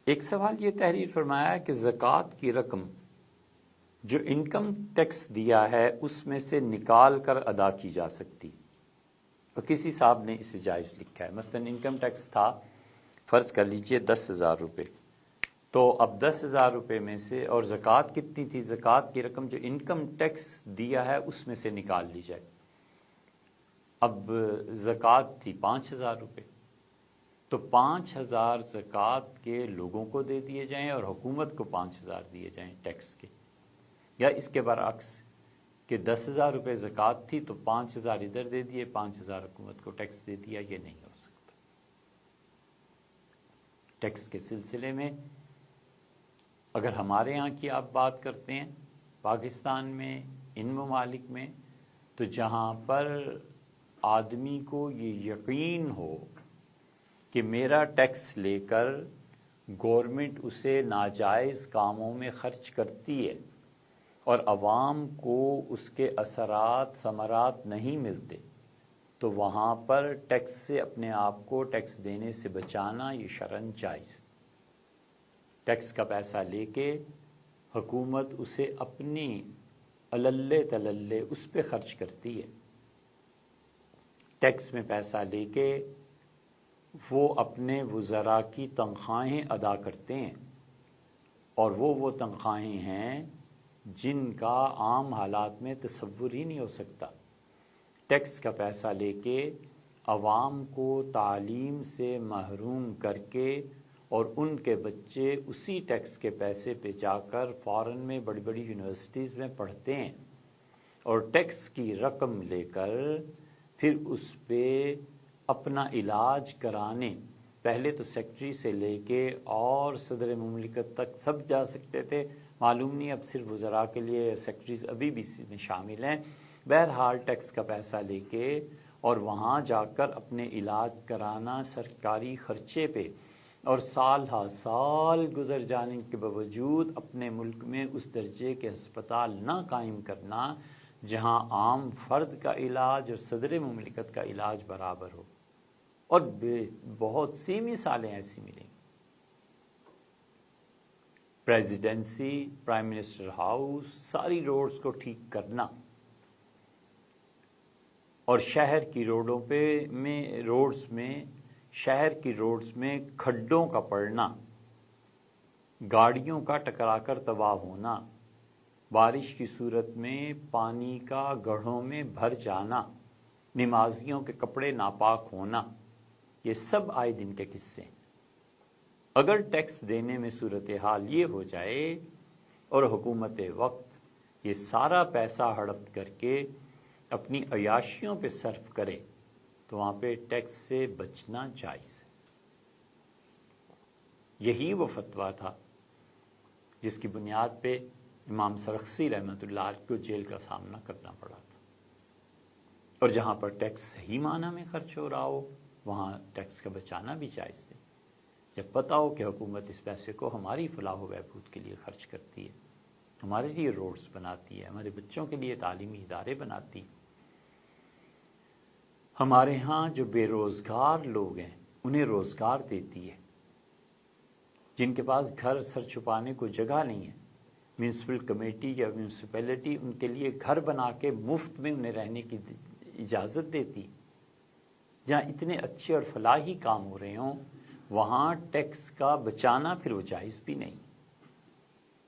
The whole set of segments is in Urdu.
ایک سوال یہ تحریر فرمایا کہ زکوٰۃ کی رقم جو انکم ٹیکس دیا ہے اس میں سے نکال کر ادا کی جا سکتی، اور کسی صاحب نے اسے جائز لکھا ہے۔ مثلا انکم ٹیکس تھا، فرض کر لیجئے 10,000 روپے، تو اب 10,000 روپے میں سے، اور زکوٰۃ کتنی تھی؟ زکوٰۃ کی رقم جو انکم ٹیکس دیا ہے اس میں سے نکال لی جائے۔ اب زکوٰۃ تھی 5,000 روپے، تو 5,000 زکوٰۃ کے لوگوں کو دے دیے جائیں اور حکومت کو 5,000 دیے جائیں ٹیکس کے، یا اس کے برعکس کہ 10,000 روپے زکوٰۃ تھی تو 5,000 ادھر دے دیے، 5,000 حکومت کو ٹیکس دے دیا۔ یہ نہیں ہو سکتا۔ ٹیکس کے سلسلے میں اگر ہمارے ہاں کی آپ بات کرتے ہیں، پاکستان میں، ان ممالک میں، تو جہاں پر آدمی کو یہ یقین ہو کہ میرا ٹیکس لے کر گورنمنٹ اسے ناجائز کاموں میں خرچ کرتی ہے اور عوام کو اس کے اثرات ثمرات نہیں ملتے، تو وہاں پر ٹیکس سے اپنے آپ کو ٹیکس دینے سے بچانا یہ شرعاً جائز۔ ٹیکس کا پیسہ لے کے حکومت اسے اپنی اللے تللے اس پہ خرچ کرتی ہے۔ ٹیکس میں پیسہ لے کے وہ اپنے وزراء کی تنخواہیں ادا کرتے ہیں، اور وہ تنخواہیں ہیں جن کا عام حالات میں تصور ہی نہیں ہو سکتا۔ ٹیکس کا پیسہ لے کے عوام کو تعلیم سے محروم کر کے، اور ان کے بچے اسی ٹیکس کے پیسے پہ جا کر فارن میں بڑی بڑی یونیورسٹیز میں پڑھتے ہیں، اور ٹیکس کی رقم لے کر پھر اس پہ اپنا علاج کرانے، پہلے تو سیکٹری سے لے کے اور صدر مملکت تک سب جا سکتے تھے، معلوم نہیں اب صرف وزراء کے لیے سیکٹریز ابھی بھی اس میں شامل ہیں۔ بہرحال ٹیکس کا پیسہ لے کے اور وہاں جا کر اپنے علاج کرانا سرکاری خرچے پہ، اور سال ہا سال گزر جانے کے باوجود اپنے ملک میں اس درجے کے ہسپتال نہ قائم کرنا جہاں عام فرد کا علاج اور صدر مملکت کا علاج برابر ہو، اور بہت سی مثالیں ایسی ملیں گی۔ پریزیڈنسی، پرائم منسٹر ہاؤس، ساری روڈز کو ٹھیک کرنا، اور شہر کی روڈز میں کھڈوں کا پڑنا، گاڑیوں کا ٹکرا کر تباہ ہونا، بارش کی صورت میں پانی کا گڑھوں میں بھر جانا، نمازیوں کے کپڑے ناپاک ہونا، یہ سب آئے دن کے قصے ہیں۔ اگر ٹیکس دینے میں صورتحال یہ ہو جائے اور حکومت وقت یہ سارا پیسہ ہڑپ کر کے اپنی عیاشیوں پہ صرف کرے، تو وہاں پہ ٹیکس سے بچنا جائز ہے۔ یہی وہ فتویٰ تھا جس کی بنیاد پہ امام سرخسی رحمۃ اللہ علیہ کو جیل کا سامنا کرنا پڑا تھا۔ اور جہاں پر ٹیکس صحیح معنی میں خرچ ہو رہا ہو وہاں ٹیکس کا بچانا بھی جائز ہے، جب پتہ ہو کہ حکومت اس پیسے کو ہماری فلاح و بہبود کے لیے خرچ کرتی ہے، ہمارے لیے روڈز بناتی ہے، ہمارے بچوں کے لیے تعلیمی ادارے بناتی ہے۔ ہمارے ہاں جو بے روزگار لوگ ہیں انہیں روزگار دیتی ہے، جن کے پاس گھر سر چھپانے کو جگہ نہیں ہے، میونسپل کمیٹی یا میونسپلٹی ان کے لیے گھر بنا کے مفت میں انہیں رہنے کی اجازت دیتی۔ جہاں اتنے اچھے اور فلاحی کام ہو رہے ہوں وہاں ٹیکس کا بچانا پھر وہ جائز بھی نہیں،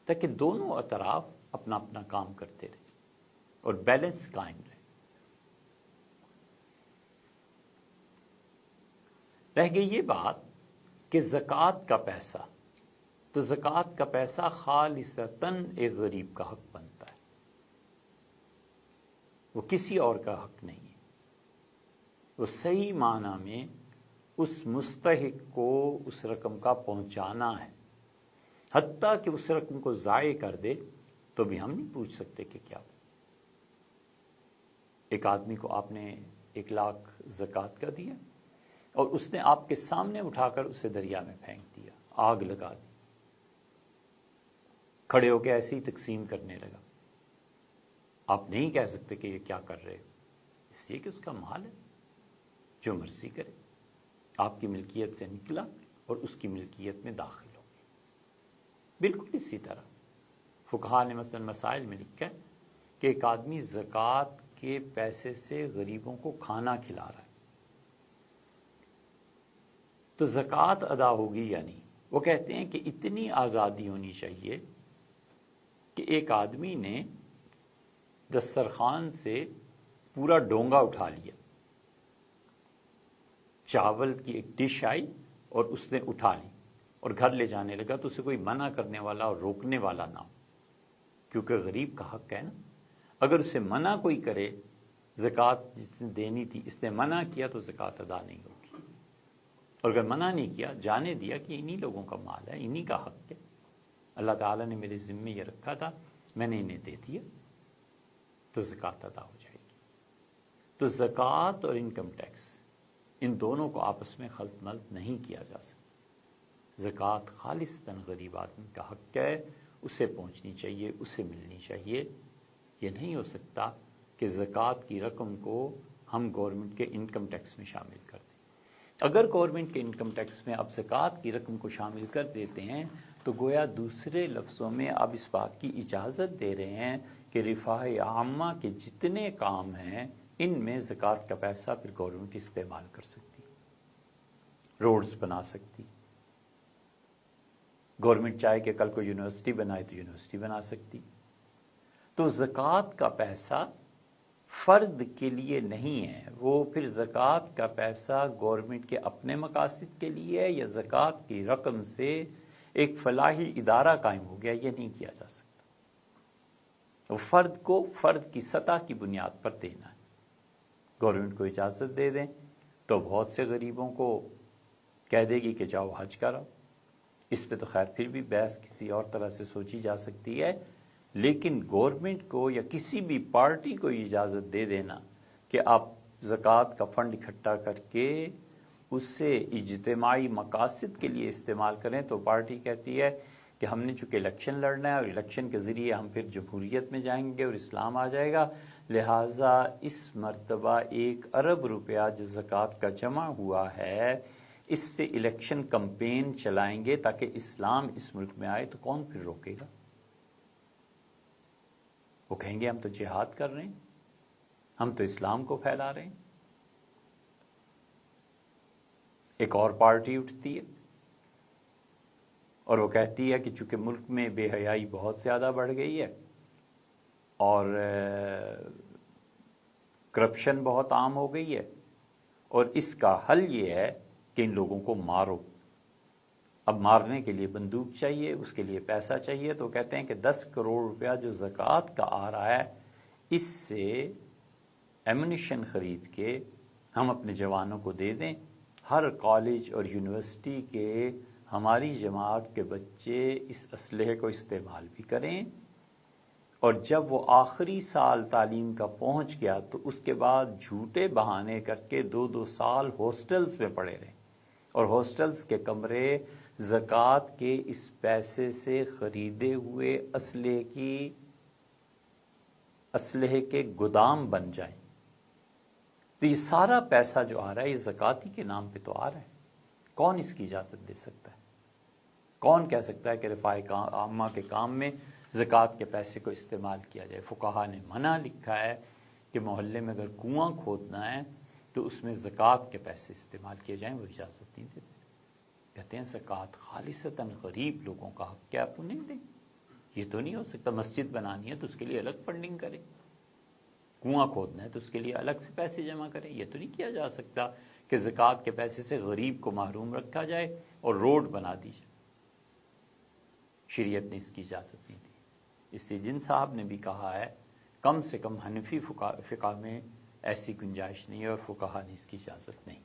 تاکہ دونوں اطراف اپنا اپنا کام کرتے رہیں اور بیلنس قائم رہے۔ رہ گئی یہ بات کہ زکوٰۃ کا پیسہ، تو زکوٰۃ کا پیسہ خالصتاً ایک غریب کا حق بنتا ہے، وہ کسی اور کا حق نہیں ہے۔ وہ صحیح معنی میں اس مستحق کو اس رقم کا پہنچانا ہے، حتیٰ کہ اس رقم کو ضائع کر دے تو بھی ہم نہیں پوچھ سکتے کہ کیا۔ ایک آدمی کو آپ نے 1,00,000 زکوٰۃ کا دیا اور اس نے آپ کے سامنے اٹھا کر اسے دریا میں پھینک دیا، آگ لگا دی، کھڑے ہو کے ایسے ہی تقسیم کرنے لگا۔ آپ نہیں کہہ سکتے کہ یہ کیا کر رہے ہو، اس لیے کہ اس کا مال ہے، جو مرضی کرے۔ آپ کی ملکیت سے نکلا اور اس کی ملکیت میں داخل ہو گیا۔ بالکل اسی طرح فقہا نے مثلا مسائل میں لکھا ہے کہ ایک آدمی زکوٰۃ کے پیسے سے غریبوں کو کھانا کھلا رہا ہے تو زکوٰۃ ادا ہوگی یا نہیں؟ وہ کہتے ہیں کہ اتنی آزادی ہونی چاہیے کہ ایک آدمی نے دسترخوان سے پورا ڈونگا اٹھا لیا، چاول کی ایک ڈش آئی اور اس نے اٹھا لی اور گھر لے جانے لگا، تو اسے کوئی منع کرنے والا اور روکنے والا نہ ہو، کیونکہ غریب کا حق ہے نا۔ اگر اسے منع کوئی کرے، زکوٰۃ جس نے دینی تھی اس نے منع کیا تو زکوٰۃ ادا نہیں ہوگی، اور اگر منع نہیں کیا، جانے دیا کہ انہی لوگوں کا مال ہے، انہی کا حق ہے، اللہ تعالیٰ نے میرے ذمے یہ رکھا تھا، میں نے انہیں دے دیا، تو زکوٰۃ ادا ہو جائے گی۔ تو زکوٰۃ اور انکم ٹیکس ان دونوں کو آپس میں خلط ملط نہیں کیا جا سکتا۔ زکوٰۃ خالصتاً غریب آدمی کا حق ہے، اسے پہنچنی چاہیے، اسے ملنی چاہیے۔ یہ نہیں ہو سکتا کہ زکوٰۃ کی رقم کو ہم گورنمنٹ کے انکم ٹیکس میں شامل کر دیں۔ اگر گورنمنٹ کے انکم ٹیکس میں اب زکوٰۃ کی رقم کو شامل کر دیتے ہیں تو گویا دوسرے لفظوں میں اب اس بات کی اجازت دے رہے ہیں کہ رفاہ عامہ کے جتنے کام ہیں ان میں زکوٰۃ کا پیسہ پھر گورنمنٹ استعمال کر سکتی، روڈز بنا سکتی، گورنمنٹ چاہے کہ کل کو یونیورسٹی بنائے تو یونیورسٹی بنا سکتی۔ تو زکوٰۃ کا پیسہ فرد کے لیے نہیں ہے، وہ پھر زکوٰۃ کا پیسہ گورنمنٹ کے اپنے مقاصد کے لیے ہے یا زکوٰۃ کی رقم سے ایک فلاحی ادارہ قائم ہو گیا، یہ نہیں کیا جا سکتا۔ وہ فرد کو فرد کی سطح کی بنیاد پر دینا ہے۔ گورنمنٹ کو اجازت دے دیں تو بہت سے غریبوں کو کہہ دے گی کہ جاؤ حج کراؤ، اس پہ تو خیر پھر بھی بحث کسی اور طرح سے سوچی جا سکتی ہے، لیکن گورنمنٹ کو یا کسی بھی پارٹی کو اجازت دے دینا کہ آپ زکوٰۃ کا فنڈ اکٹھا کر کے اسے اجتماعی مقاصد کے لیے استعمال کریں، تو پارٹی کہتی ہے کہ ہم نے چونکہ الیکشن لڑنا ہے اور الیکشن کے ذریعے ہم پھر جمہوریت میں جائیں گے اور اسلام آ جائے گا، لہٰذا اس مرتبہ 1 ارب روپیہ جو زکوٰۃ کا جمع ہوا ہے اس سے الیکشن کمپین چلائیں گے تاکہ اسلام اس ملک میں آئے، تو کون پھر روکے گا؟ وہ کہیں گے ہم تو جہاد کر رہے ہیں، ہم تو اسلام کو پھیلا رہے ہیں۔ ایک اور پارٹی اٹھتی ہے اور وہ کہتی ہے کہ چونکہ ملک میں بے حیائی بہت زیادہ بڑھ گئی ہے اور کرپشن بہت عام ہو گئی ہے، اور اس کا حل یہ ہے کہ ان لوگوں کو مارو۔ اب مارنے کے لیے بندوق چاہیے، اس کے لیے پیسہ چاہیے، تو کہتے ہیں کہ 10 کروڑ روپیہ جو زکوٰۃ کا آ رہا ہے اس سے ایمونیشن خرید کے ہم اپنے جوانوں کو دے دیں، ہر کالج اور یونیورسٹی کے ہماری جماعت کے بچے اس اسلحے کو استعمال بھی کریں، اور جب وہ آخری سال تعلیم کا پہنچ گیا تو اس کے بعد جھوٹے بہانے کر کے 2 سال ہاسٹلز میں پڑے رہیں، اور ہاسٹلز کے کمرے زکوٰۃ کے اس پیسے سے خریدے ہوئے اسلحے کے گودام بن جائیں۔ تو یہ سارا پیسہ جو آ رہا ہے یہ زکوٰۃ کے نام پہ تو آ رہا ہے، کون اس کی اجازت دے سکتا ہے؟ کون کہہ سکتا ہے کہ رفاہ عامہ کے کام میں زکوٰۃ کے پیسے کو استعمال کیا جائے؟ فقہا نے منع لکھا ہے کہ محلے میں اگر کنواں کھودنا ہے تو اس میں زکوٰۃ کے پیسے استعمال کیے جائیں، وہ اجازت نہیں دیتے۔ کہتے ہیں زکوٰۃ خالصتاً غریب لوگوں کا حق ہے، آپ انہیں دیں۔ یہ تو نہیں ہو سکتا مسجد بنانی ہے تو اس کے لیے الگ فنڈنگ کریں، کنواں کھودنا ہے تو اس کے لیے الگ سے پیسے جمع کریں۔ یہ تو نہیں کیا جا سکتا کہ زکوٰۃ کے پیسے سے غریب کو محروم رکھا جائے اور روڈ بنا دی جائے۔ شریعت نے اس کی اجازت نہیں دی۔ اس سے جن صاحب نے بھی کہا ہے کم سے کم حنفی فقہ میں ایسی گنجائش نہیں ہے، اور فقہا نے اس کی اجازت نہیں۔